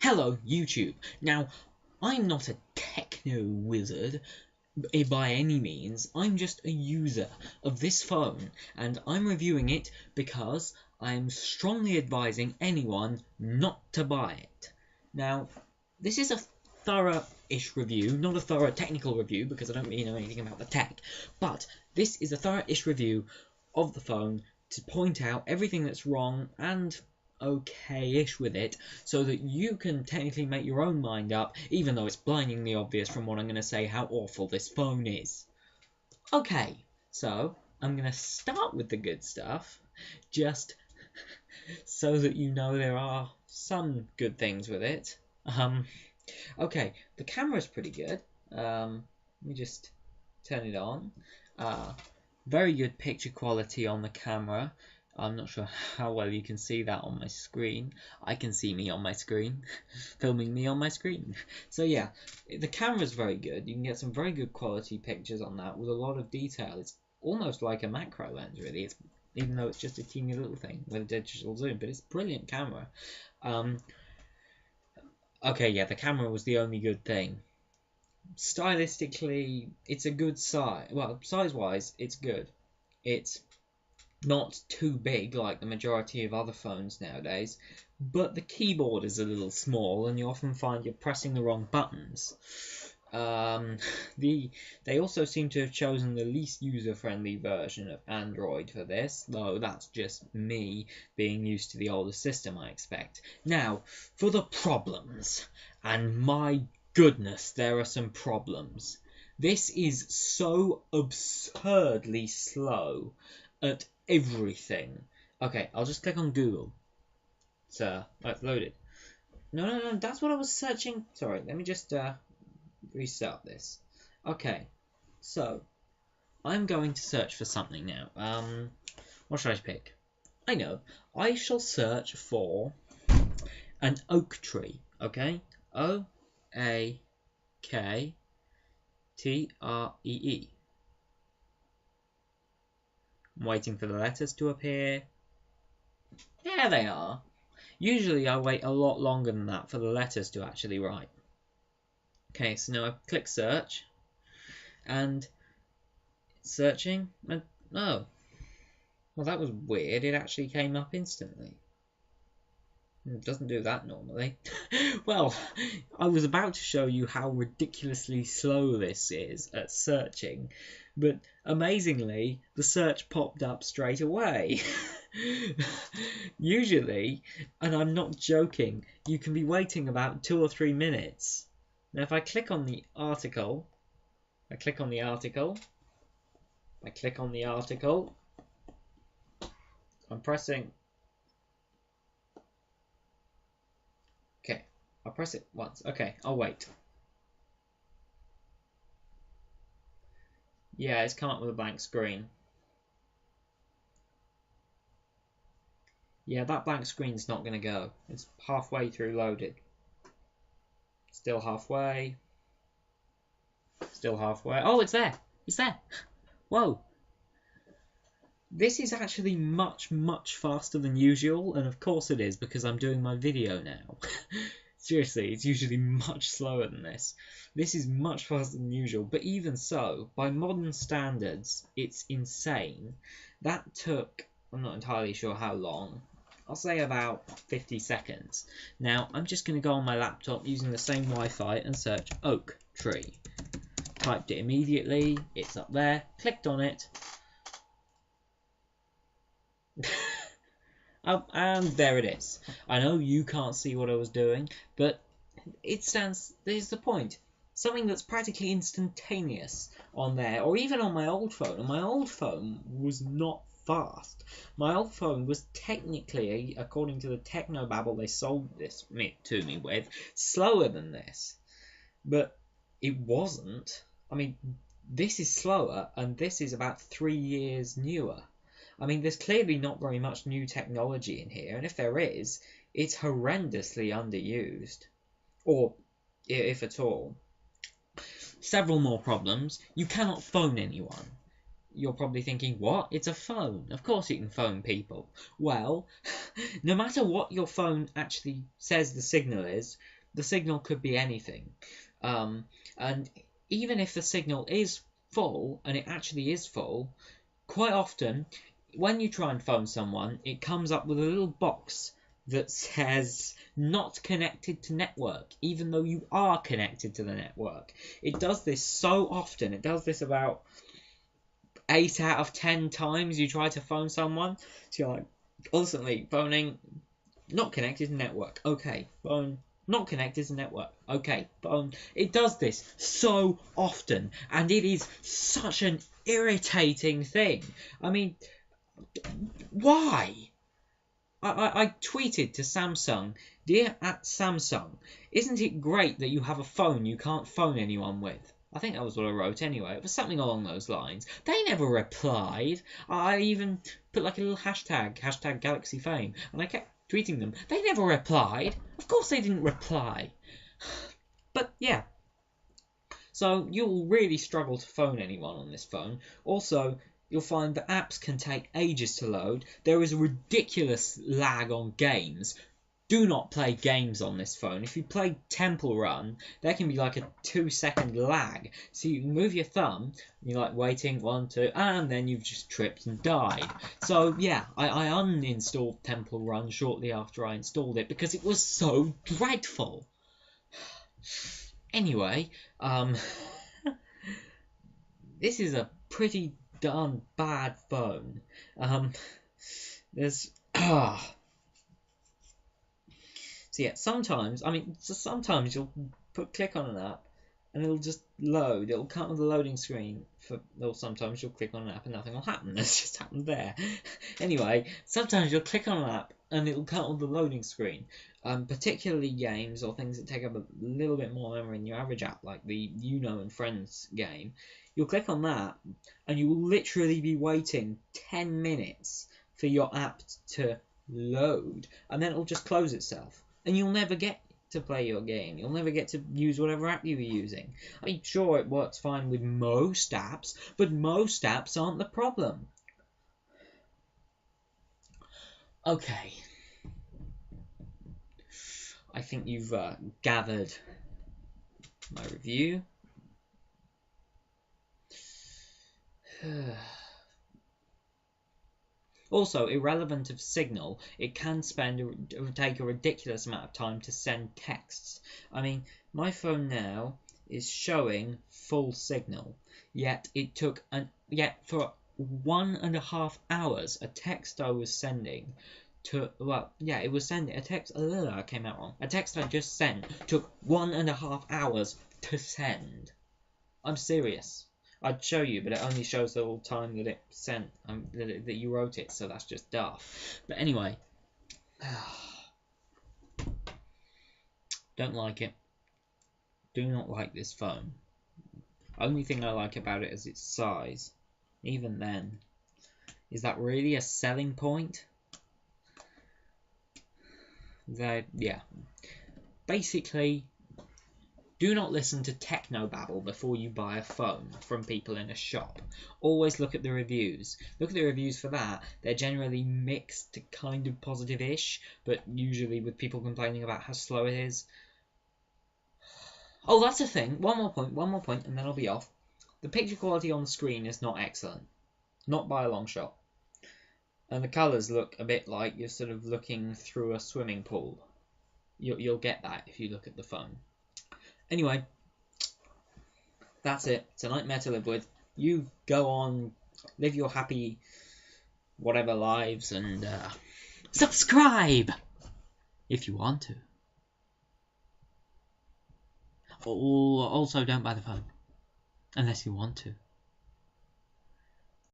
Hello, YouTube. Now, I'm not a techno wizard by any means. I'm just a user of this phone, and I'm reviewing it because I'm strongly advising anyone not to buy it. Now, this is a thorough-ish review, not a thorough technical review because I don't really know anything about the tech, but this is a thorough-ish review of the phone to point out everything that's wrong and okay-ish with it, so that you can technically make your own mind up, even though it's blindingly obvious from what I'm going to say how awful this phone is. Okay, so I'm going to start with the good stuff, just so that you know there are some good things with it. Okay, the camera's pretty good. Let me just turn it on. Very good picture quality on the camera. I'm not sure how well you can see that on my screen. I can see me on my screen, filming me on my screen. So yeah, the camera's very good. You can get some very good quality pictures on that with a lot of detail. It's almost like a macro lens, really. Even though it's just a teeny little thing with a digital zoom, but it's a brilliant camera. Okay, yeah, the camera was the only good thing. Stylistically, it's a good size. Well, size-wise, it's good. It's not too big like the majority of other phones nowadays, but the keyboard is a little small and you often find you're pressing the wrong buttons. They also seem to have chosen the least user-friendly version of Android for this, though that's just me being used to the older system, I expect. Now, for the problems, and my goodness, there are some problems. This is so absurdly slow at everything. Okay, I'll just click on Google. So, it's loaded. No, that's what I was searching. Sorry, let me just restart this. Okay, so I'm going to search for something now. What should I pick? I know. I shall search for an oak tree. Okay, OAKTREE. I'm waiting for the letters to appear. There they are. Usually I wait a lot longer than that for the letters to actually write. Okay, so now I click search, and it's searching, and oh, well that was weird, it actually came up instantly. It doesn't do that normally. Well, I was about to show you how ridiculously slow this is at searching, but amazingly, the search popped up straight away. Usually, and I'm not joking, you can be waiting about 2 or 3 minutes. Now if I click on the article, I click on the article, I'm pressing, okay, I'll press it once, okay, I'll wait. Yeah, it's come up with a blank screen. Yeah, that blank screen's not going to go. It's halfway through loaded. Still halfway. Still halfway. Oh, it's there. It's there. Whoa. This is actually much, much faster than usual. And of course it is because I'm doing my video now. Seriously, it's usually much slower than this. This is much faster than usual. But even so, by modern standards, it's insane. That took, I'm not entirely sure how long. I'll say about 50 seconds. Now, I'm just going to go on my laptop using the same Wi-Fi and search oak tree. Typed it immediately. It's up there. Clicked on it. Oh, and there it is. I know you can't see what I was doing, but it stands. There's the point. Something that's practically instantaneous on there, or even on my old phone. And my old phone was not fast. My old phone was technically, according to the technobabble they sold this to me with, slower than this. But it wasn't. I mean, this is slower, and this is about 3 years newer. I mean, there's clearly not very much new technology in here, and if there is, it's horrendously underused. Or, if at all. Several more problems. You cannot phone anyone. you're probably thinking, what? It's a phone. Of course you can phone people. Well, no matter what your phone actually says the signal is, the signal could be anything. And even if the signal is full, and it actually is full, quite often, when you try and phone someone, it comes up with a little box that says not connected to network, even though you are connected to the network. It does this so often. It does this about 8 out of 10 times you try to phone someone. So you're like constantly phoning, not connected to network. Okay, phone, not connected to network. Okay, phone. It does this so often, and it is such an irritating thing. I mean, why? I tweeted to Samsung, dear at Samsung, isn't it great that you have a phone you can't phone anyone with? I think that was what I wrote anyway. It was something along those lines. They never replied. I even put like a little hashtag GalaxyFame, and I kept tweeting them. They never replied. Of course they didn't reply. But yeah. So you'll really struggle to phone anyone on this phone. Also, you'll find that apps can take ages to load. There is a ridiculous lag on games. Do not play games on this phone. If you play Temple Run, there can be like a 2-second lag. So you move your thumb, and you're like waiting, 1, 2, and then you've just tripped and died. So yeah, I uninstalled Temple Run shortly after I installed it because it was so dreadful. Anyway, this is a pretty darn bad phone. There's so yeah, sometimes you'll click on an app and it'll just load. It'll come with a loading screen or sometimes you'll click on an app and nothing will happen. It's just happened there. Anyway, sometimes you'll click on an app and it'll come with the loading screen. Particularly games or things that take up a little bit more memory than your average app, like the Uno and Friends game. You'll click on that and you will literally be waiting 10 minutes for your app to load, and then it'll just close itself. And you'll never get to play your game. You'll never get to use whatever app you were using. I mean, sure, it works fine with most apps, but most apps aren't the problem. Okay. I think you've gathered my review. Also, irrelevant of signal, it can take a ridiculous amount of time to send texts. I mean, my phone now is showing full signal, yet for 1.5 hours, a text I was sending it was sending a text. I came out wrong. A text I just sent took 1.5 hours to send. I'm serious. I'd show you, but it only shows the whole time that it sent, that you wrote it, so that's just daft. But anyway, don't like it. Do not like this phone. Only thing I like about it is its size. Even then, is that really a selling point? Yeah. Basically, do not listen to technobabble before you buy a phone from people in a shop. Always look at the reviews. Look at the reviews for that. They're generally mixed to kind of positive-ish, but usually with people complaining about how slow it is. Oh, that's a thing. One more point, and then I'll be off. The picture quality on the screen is not excellent. Not by a long shot. And the colours look a bit like you're sort of looking through a swimming pool. You'll get that if you look at the phone. Anyway, that's it. It's a nightmare to live with. You go on, live your happy whatever lives, and subscribe if you want to. Also, don't buy the phone unless you want to.